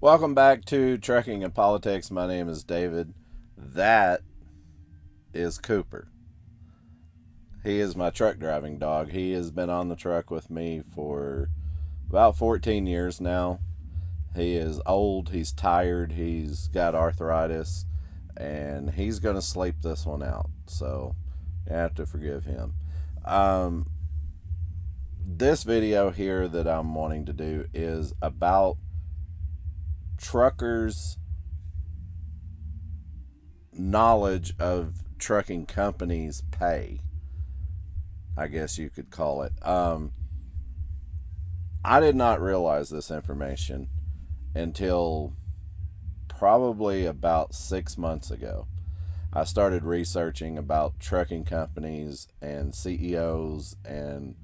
Welcome back to Trucking and Politics. My name is David. That is Cooper. He is my truck driving dog. He has been on the truck with me for about 14 years now. He is old, he's tired, he's got arthritis, and he's going to sleep this one out. So you have to forgive him. Um, this video here that I'm wanting to do is about truckers' knowledge of trucking companies' pay, I guess you could call it. I did not realize this information until probably about 6 months ago. I started researching about trucking companies and CEOs and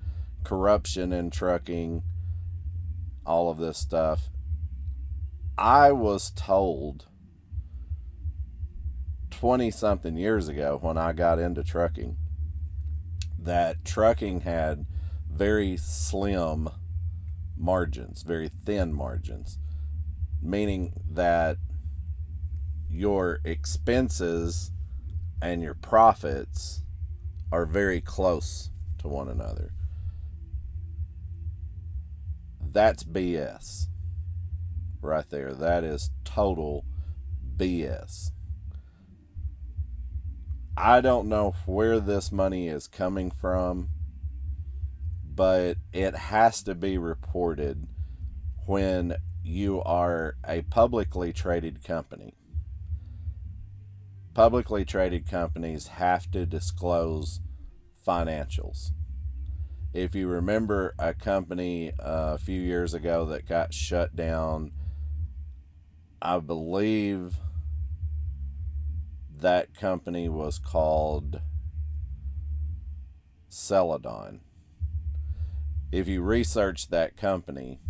corruption in trucking, all of this stuff. I was told 20 something years ago when I got into trucking that trucking had very slim margins, very thin margins, meaning that your expenses and your profits are very close to one another. That's BS right there. That is total BS. I don't know where this money is coming from, but it has to be reported when you are a publicly traded company. Publicly traded companies have to disclose financials. If you remember a company a few years ago that got shut down, I believe that company was called Celadon. If you research that company,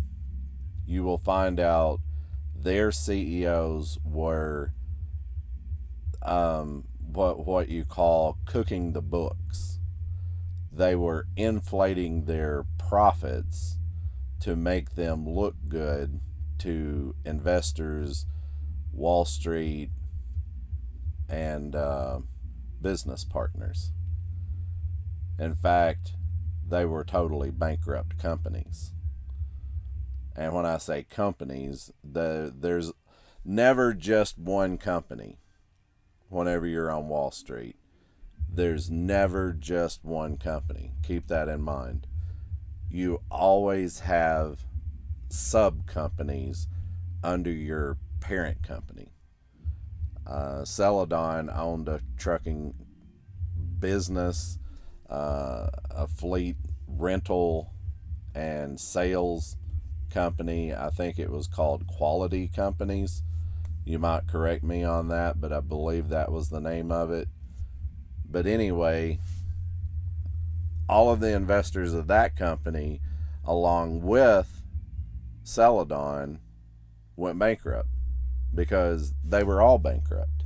you will find out their CEOs were what you call cooking the books. They were inflating their profits to make them look good to investors, Wall Street, and business partners. In fact, they were totally bankrupt companies. And when I say companies, there's never just one company whenever you're on Wall Street. There's never just one company. Keep that in mind. You always have sub companies under your parent company. Celadon owned a trucking business, a fleet rental and sales company. I think it was called Quality Companies. You might correct me on that, but I believe that was the name of it. But anyway, all of the investors of that company, along with Celadon, went bankrupt because they were all bankrupt.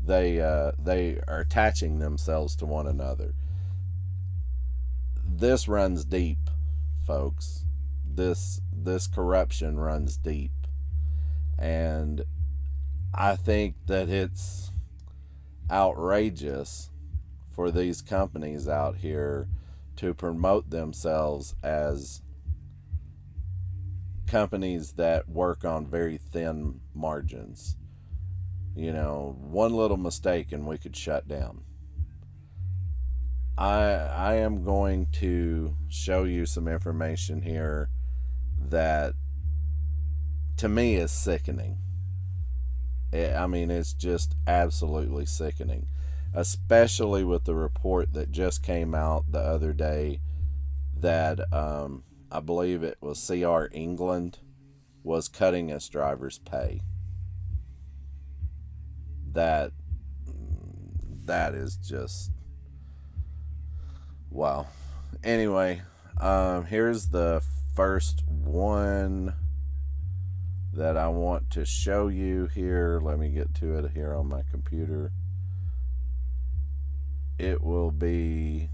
They are attaching themselves to one another. This runs deep, folks. This corruption runs deep, and I think that it's outrageous for these companies out here to promote themselves as companies that work on very thin margins. One little mistake and we could shut down. I am going to show you some information here that to me is sickening. I mean, it's just absolutely sickening, especially with the report that just came out the other day that I believe it was CR England was cutting its drivers' pay. That is just wow. Anyway, here's the first one that I want to show you here. Let me get to it here on my computer. It will be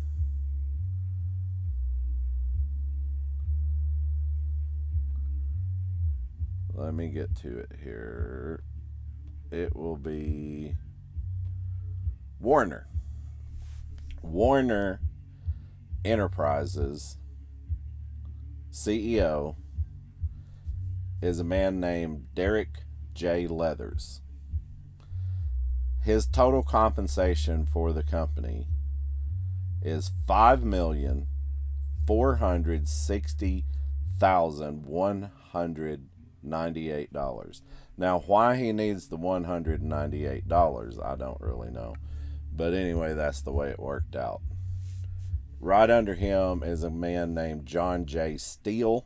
Let me get to it here. It will be Warner. Warner Enterprises CEO is a man named Derek J. Leathers. His total compensation for the company is $5,460,198. Now, why he needs the $198, I don't really know. But anyway, that's the way it worked out. Right under him is a man named John J. Steele.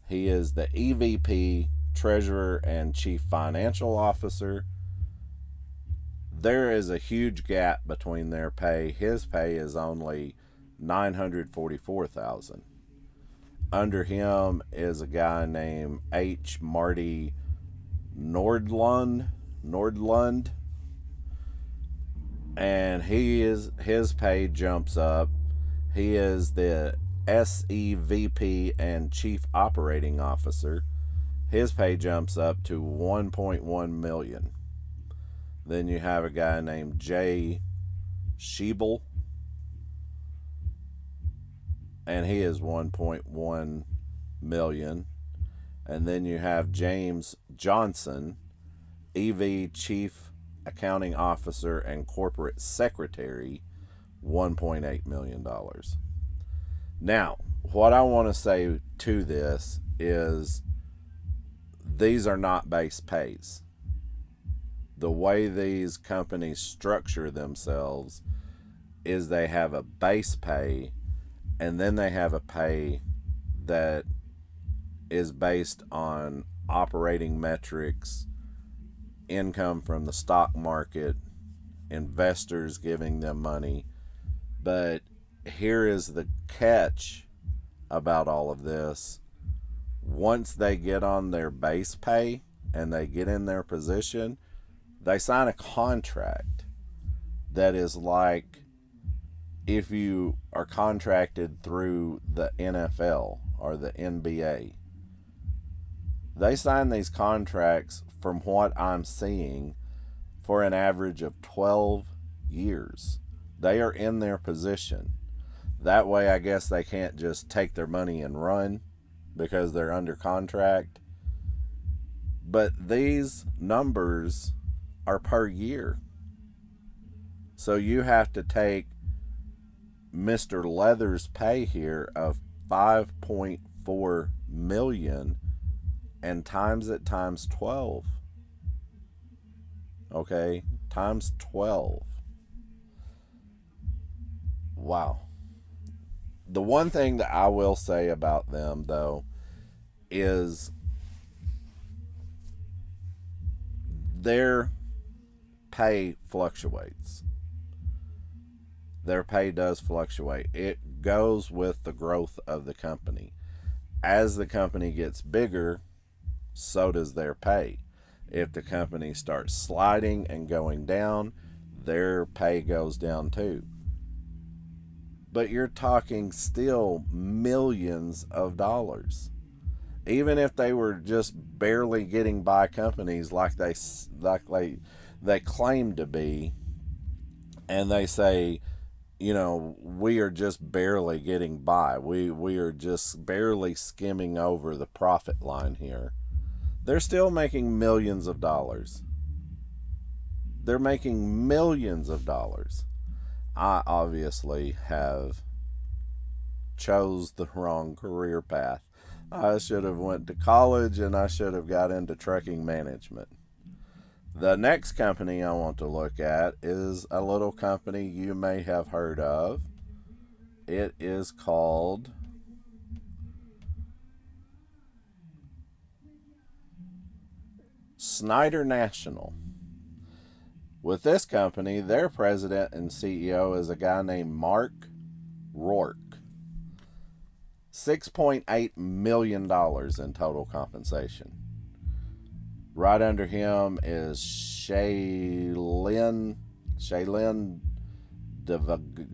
He is the EVP, Treasurer, and Chief Financial Officer. There is a huge gap between their pay. His pay is only $944,000. Under him is a guy named H. Marty Nordlund, and his pay jumps up. He is the SEVP and Chief Operating Officer. His pay jumps up to $1.1 million. Then you have a guy named Jay Schiebel, and he is $1.1 million. And then you have James Johnson, EV Chief Accounting Officer and Corporate Secretary, $1.8 million. Now, what I want to say to this is these are not base pays. The way these companies structure themselves is they have a base pay, and then they have a pay that is based on operating metrics, income from the stock market, investors giving them money. But here is the catch about all of this. Once they get on their base pay and they get in their position, they sign a contract that is like if you are contracted through the NFL or the NBA. They sign these contracts, from what I'm seeing, for an average of 12 years. They are in their position. That way, I guess they can't just take their money and run because they're under contract. But these numbers are per year. So you have to take Mr. Leather's pay here of $5.4 million and times it times 12. Okay, times 12. Wow. The one thing that I will say about them, though, is their pay fluctuates. Their pay does fluctuate. It goes with the growth of the company. As the company gets bigger, so does their pay. If the company starts sliding and going down, their pay goes down too. But you're talking still millions of dollars. Even if they were just barely getting by companies like they claim to be, and they say, you know, we are just barely getting by. We are just barely skimming over the profit line here. They're still making millions of dollars. They're making millions of dollars. I obviously have chose the wrong career path. I should have went to college and I should have got into trucking management. The next company I want to look at is a little company you may have heard of. It is called Snyder National. With this company, their president and CEO is a guy named Mark Rourke. $6.8 million in total compensation. Right under him is Shaylin Dovegun.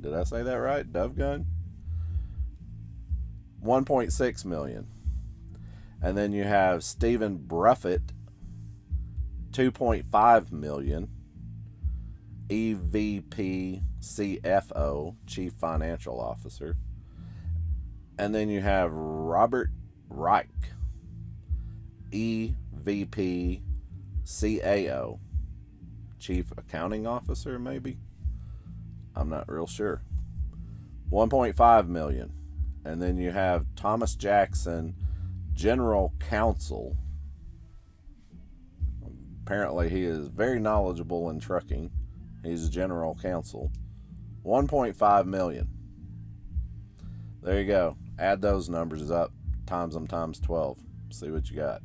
Did I say that right? Dovegun? $1.6 million. And then you have Stephen Bruffett, $2.5 million. EVP CFO, Chief Financial Officer. And then you have Robert Reich, EVP CAO, Chief Accounting Officer, maybe? I'm not real sure. $1.5 million. And then you have Thomas Jackson, General Counsel. Apparently he is very knowledgeable in trucking. He's General Counsel. $1.5 million. There you go. Add those numbers up, times them times 12. See what you got.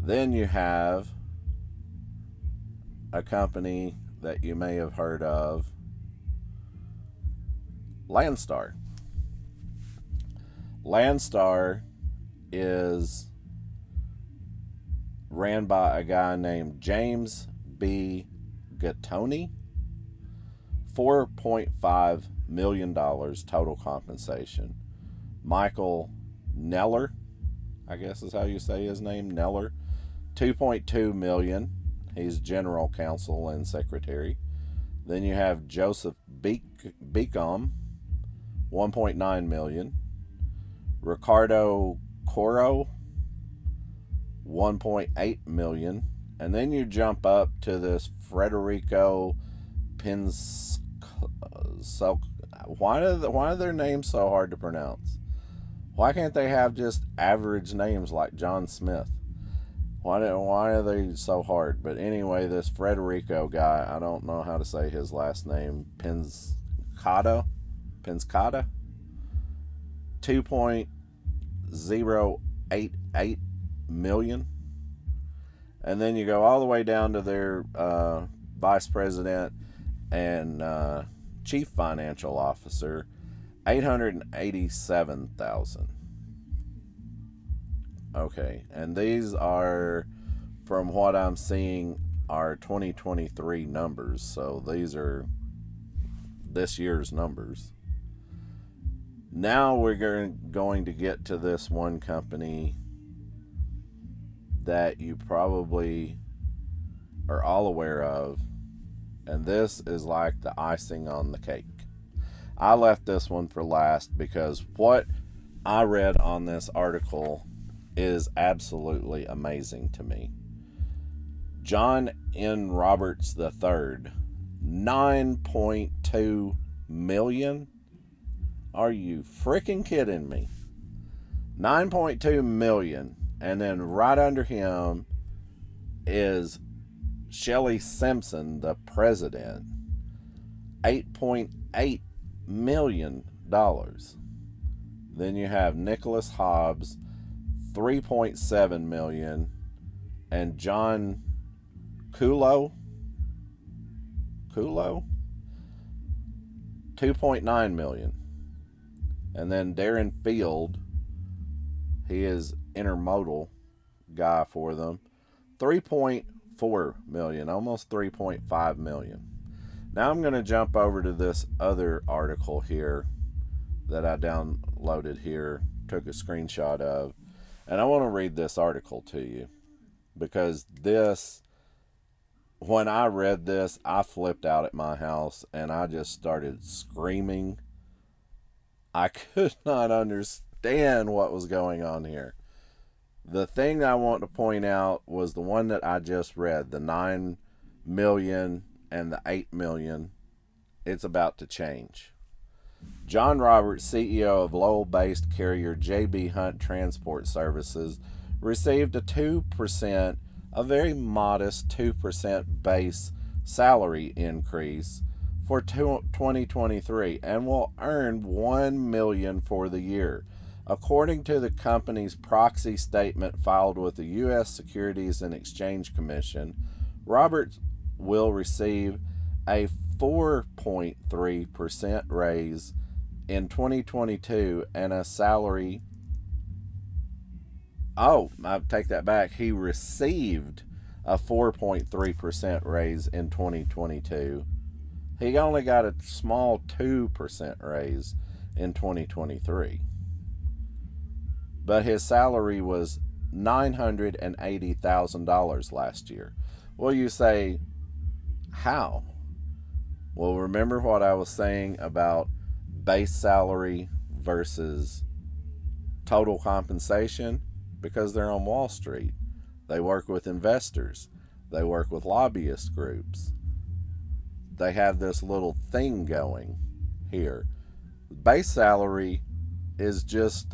Then you have a company that you may have heard of, Landstar. Landstar is ran by a guy named James B. Gattoni. $4.5 million total compensation. Michael Neller, I guess is how you say his name, Neller, $2.2 million. He's general counsel and secretary. Then you have Joseph Beacom, $1.9 million. Ricardo Coro, $1.8 million. And then you jump up to this Federico Pins. So why are their names so hard to pronounce? Why can't they have just average names like John Smith? Why are they so hard? But anyway, this Federico guy, I don't know how to say his last name. Pinzcata, $2.088 million. And then you go all the way down to their vice president and chief financial officer, $887,000. Okay, and these are, from what I'm seeing, are 2023 numbers. So these are this year's numbers. Now we're going to get to this one company that you probably are all aware of, and this is like the icing on the cake. I left this one for last because what I read on this article is absolutely amazing to me. John N. Roberts III, $9.2 million. Are you freaking kidding me? $9.2 million. And then right under him is Shelley Simpson, the president, $8.8 million. Then you have Nicholas Hobbs, $3.7 million, and John Kulo, $2.9 million. And then Darren Field, he is intermodal guy for them, $3.4 million, almost $3.5 million. Now I'm going to jump over to this other article here that I downloaded here, took a screenshot of, and I want to read this article to you because this, when I read this, I flipped out at my house and I just started screaming. I could not understand what was going on here. The thing I want to point out was the one that I just read, the 9 million and the 8 million. It's about to change. John Roberts, CEO of Lowell-based carrier J.B. Hunt Transport Services, received a 2%, a very modest 2% base salary increase for 2023 and will earn $1 million for the year. According to the company's proxy statement filed with the U.S. Securities and Exchange Commission, Roberts will receive a 4.3% raise in 2022 and a salary. Oh, I take that back. He received a 4.3% raise in 2022. He only got a small 2% raise in 2023. But his salary was $980,000 last year. Well, you say, how? Well, remember what I was saying about base salary versus total compensation? Because they're on Wall Street. They work with investors. They work with lobbyist groups. They have this little thing going here. Base salary is just,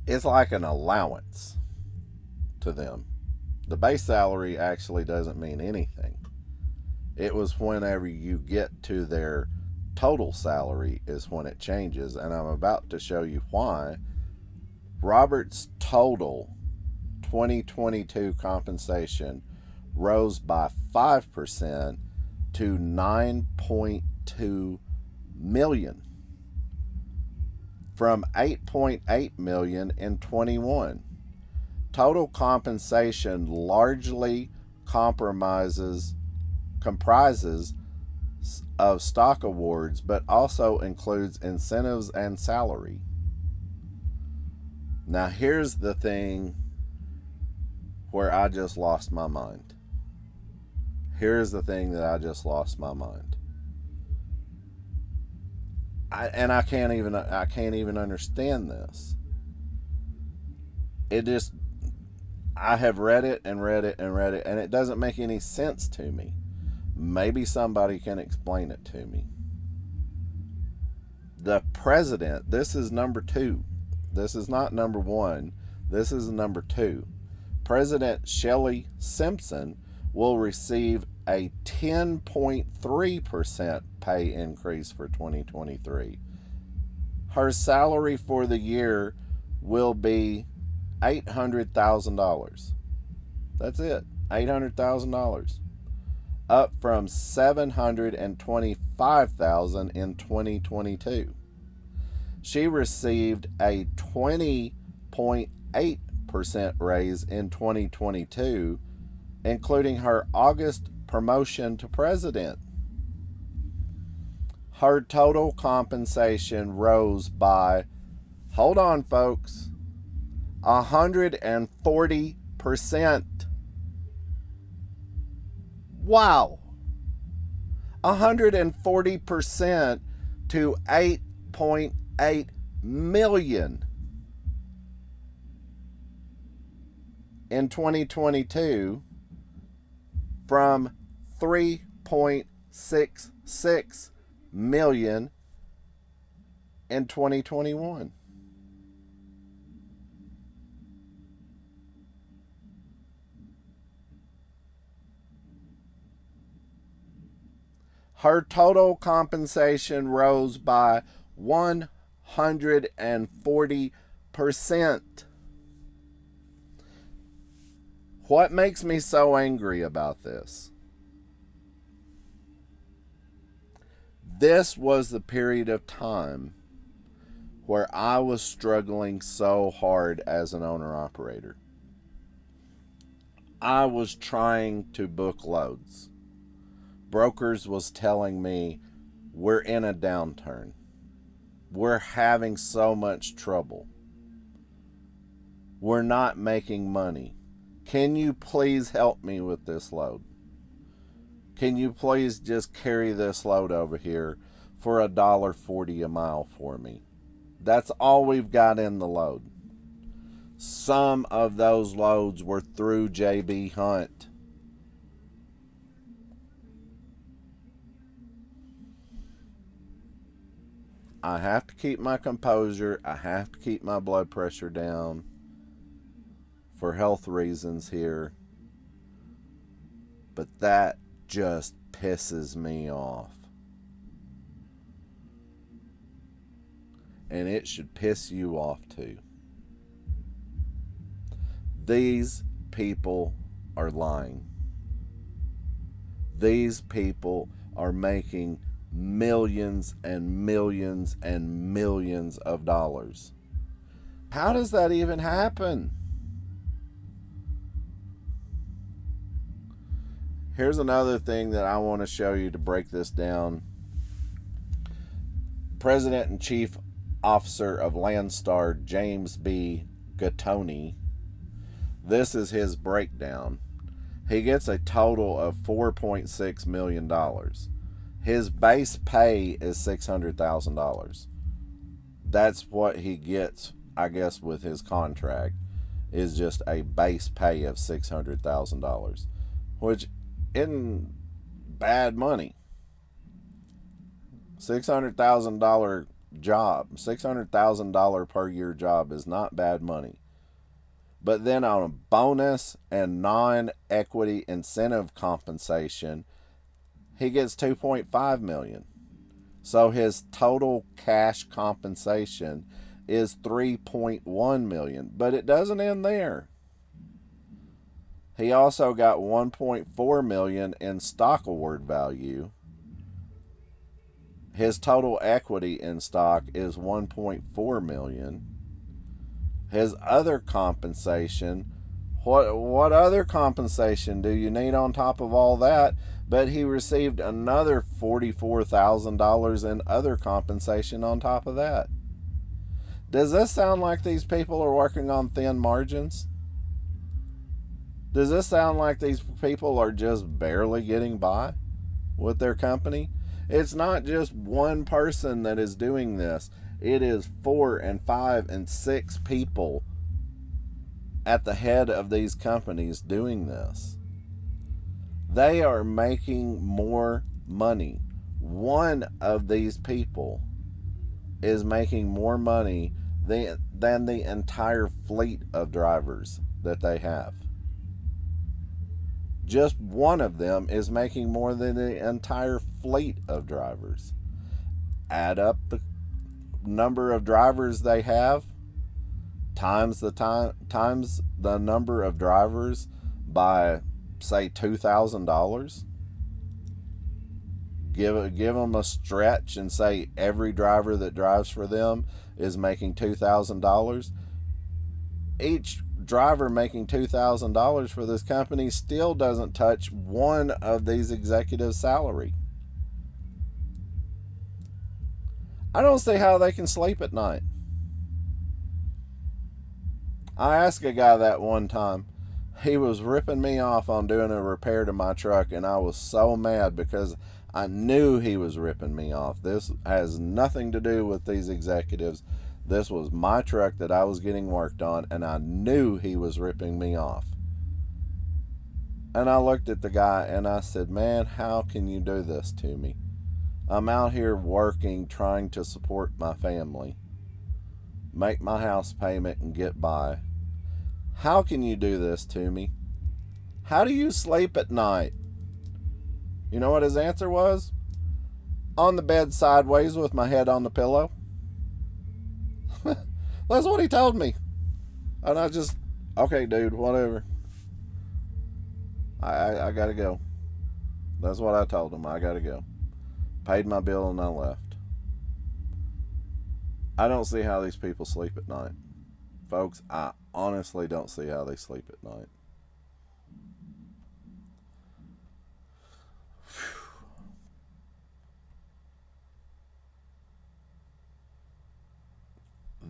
it's like an allowance to them. The base salary actually doesn't mean anything. It was whenever you get to their total salary is when it changes, and I'm about to show you why. Robert's total 2022 compensation rose by 5% to $9.2 million from $8.8 million in 21. Total compensation largely comprises of stock awards, but also includes incentives and salary. Now, here's the thing where I just lost my mind. Here's the thing that I just lost my mind. I can't even understand this. I have read it and read it and read it, and it doesn't make any sense to me. Maybe somebody can explain it to me. The president, this is number 2. This is not number 1. This is number 2. President Shelley Simpson will receive a 10.3% pay increase for 2023. Her salary for the year will be $800,000. That's it, $800,000. Up from $725,000 in 2022. She received a 20.8% raise in 2022, including her August promotion to president. Her total compensation rose by, hold on folks, 140%. Wow. 140% to $8.8 million in 2022 from $3.66 million in 2021. Her total compensation rose by 140%. What makes me so angry about this? This was the period of time where I was struggling so hard as an owner-operator. I was trying to book loads. Brokers was telling me, we're in a downturn. We're having so much trouble. We're not making money. Can you please help me with this load? Can you please just carry this load over here for $1.40 a mile for me? That's all we've got in the load. Some of those loads were through JB Hunt. I have to keep my composure. I have to keep my blood pressure down for health reasons here. But that just pisses me off. And it should piss you off too. These people are lying. These people are making millions and millions and millions of dollars. How does that even happen? Here's another thing that I want to show you to break this down. President and Chief Officer of Landstar, James B. Gattoni, this is his breakdown. He gets a total of $4.6 million. His base pay is $600,000. That's what he gets, I guess, with his contract, is just a base pay of $600,000, which isn't bad money. $600,000 job, $600,000 per year job is not bad money. But then on a bonus and non-equity incentive compensation, he gets $2.5 million. So his total cash compensation is $3.1 million. But it doesn't end there. He also got $1.4 million in stock award value. His total equity in stock is $1.4 million. His other compensation, what other compensation do you need on top of all that? But he received another $44,000 in other compensation on top of that. Does this sound like these people are working on thin margins? Does this sound like these people are just barely getting by with their company? It's not just one person that is doing this. It is 4 and 5 and 6 people at the head of these companies doing this. They are making more money. One of these people is making more money than the entire fleet of drivers that they have. Just one of them is making more than the entire fleet of drivers. Add up the number of drivers they have times the number of drivers by, say, $2,000. Give them a stretch and say every driver that drives for them is making $2,000. Each driver making $2,000 for this company still doesn't touch one of these executives' salary. I don't see how they can sleep at night. I asked a guy that one time. He was ripping me off on doing a repair to my truck, and I was so mad because I knew he was ripping me off. This has nothing to do with these executives. This was my truck that I was getting worked on, and I knew he was ripping me off. And I looked at the guy and I said, man, how can you do this to me? I'm out here working, trying to support my family, make my house payment, and get by. How can you do this to me? How do you sleep at night? You know what his answer was? On the bed sideways with my head on the pillow. That's what he told me. And I just, okay, dude, whatever. I gotta go. That's what I told him. I gotta go. Paid my bill and I left. I don't see how these people sleep at night. Folks, I honestly don't see how they sleep at night.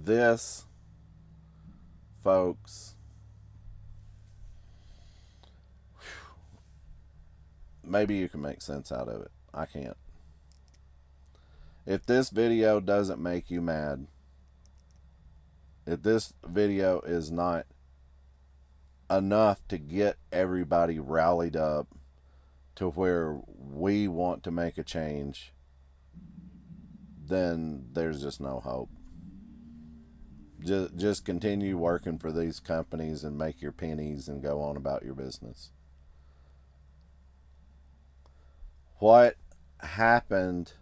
This, folks, maybe you can make sense out of it. I can't. If this video doesn't make you mad, if this video is not enough to get everybody rallied up to where we want to make a change, then there's just no hope. Just continue working for these companies and make your pennies and go on about your business. What happened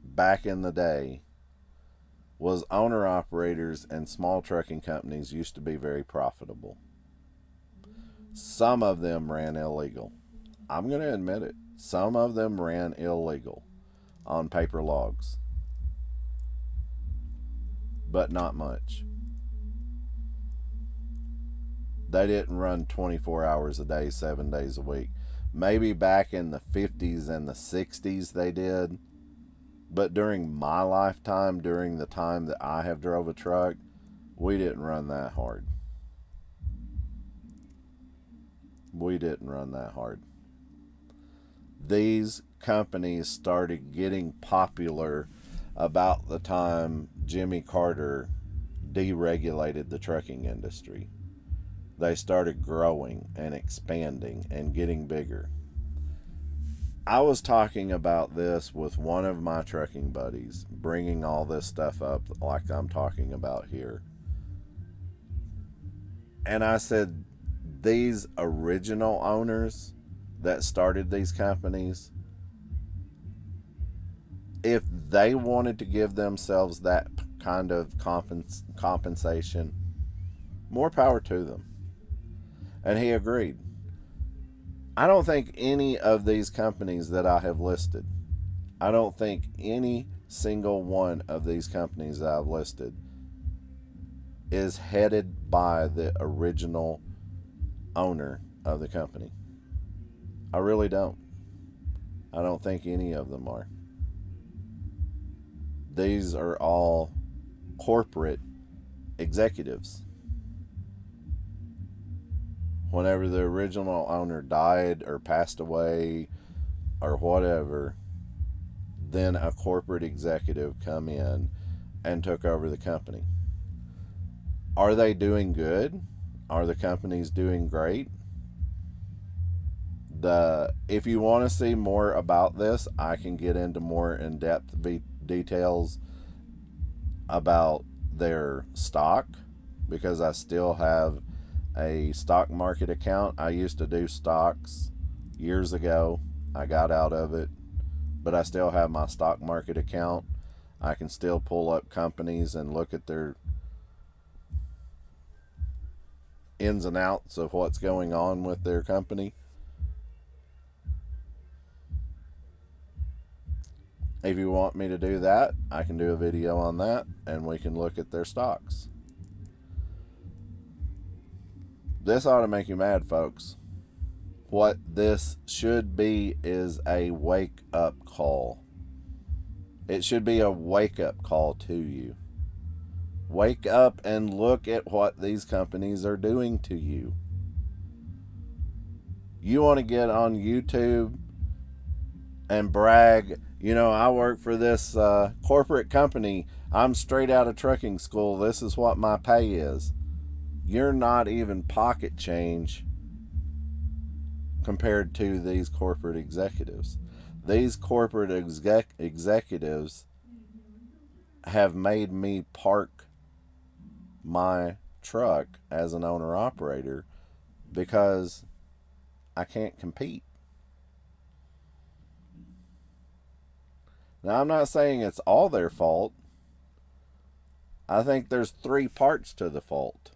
back in the day was owner-operators and small trucking companies used to be very profitable. Some of them ran illegal. I'm going to admit it. Some of them ran illegal on paper logs. But not much. They didn't run 24 hours a day, 7 days a week. Maybe back in the 50s and the 60s they did. But during my lifetime, during the time that I have drove a truck, we didn't run that hard. We didn't run that hard. These companies started getting popular about the time Jimmy Carter deregulated the trucking industry. They started growing and expanding and getting bigger. I was talking about this with one of my trucking buddies, bringing all this stuff up like I'm talking about here. And I said, these original owners that started these companies, if they wanted to give themselves that kind of compensation, more power to them. And he agreed. I don't think any of these companies that I have listed, I don't think any single one of these companies that I've listed is headed by the original owner of the company. I really don't. I don't think any of them are. These are all corporate executives. Whenever the original owner died or passed away or whatever, then a corporate executive come in and took over the company. Are they doing good? Are the companies doing great? If you want to see more about this, I can get into more in-depth details about their stock, because I still have a stock market account. I used to do stocks years ago. I got out of it, but I still have my stock market account. I can still pull up companies and look at their ins and outs of what's going on with their company. If you want me to do that, I can do a video on that and we can look at their stocks. This ought to make you mad, folks. What this should be is a wake up call. It should be a wake up call to you. Wake up and look at what these companies are doing to you. You want to get on YouTube and brag, I work for this corporate company. I'm straight out of trucking school. This is what my pay is. You're not even pocket change compared to these corporate executives. These corporate executives have made me park my truck as an owner operator because I can't compete. Now, I'm not saying it's all their fault. I think there's 3 parts to the fault.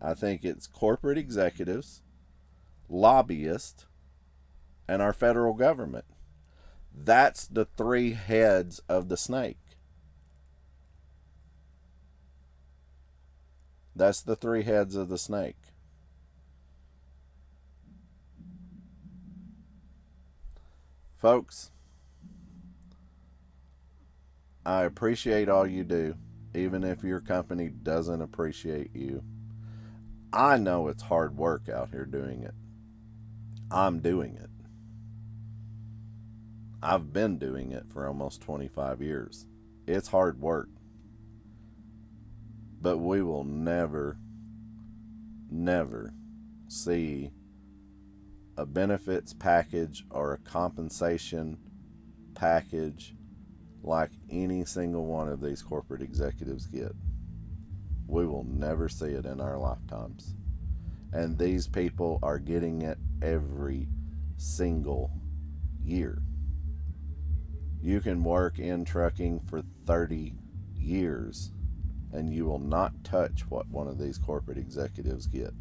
I think it's corporate executives, lobbyists, and our federal government. That's the 3 heads of the snake. That's the 3 heads of the snake. Folks, I appreciate all you do, even if your company doesn't appreciate you. I know it's hard work out here doing it. I'm doing it. I've been doing it for almost 25 years. It's hard work. But we will never, never see a benefits package or a compensation package like any single one of these corporate executives get. We will never see it in our lifetimes. And these people are getting it every single year. You can work in trucking for 30 years and you will not touch what one of these corporate executives get.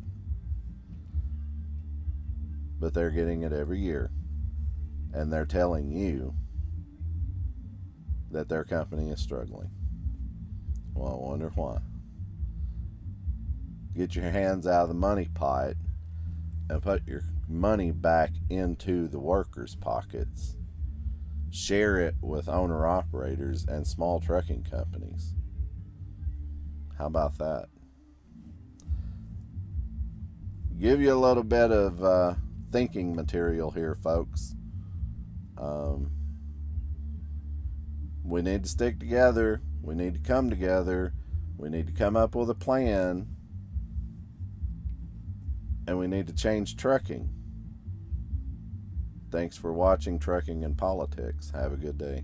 But they're getting it every year. And they're telling you that their company is struggling. Well, I wonder why. Get your hands out of the money pot and put your money back into the workers' pockets. share it with owner operators and small trucking companies. How about that? Give you a little bit of thinking material here, folks. We need to stick together. We need to come together. We need to come up with a plan. And we need to change trucking. Thanks for watching Trucking and Politics. Have a good day.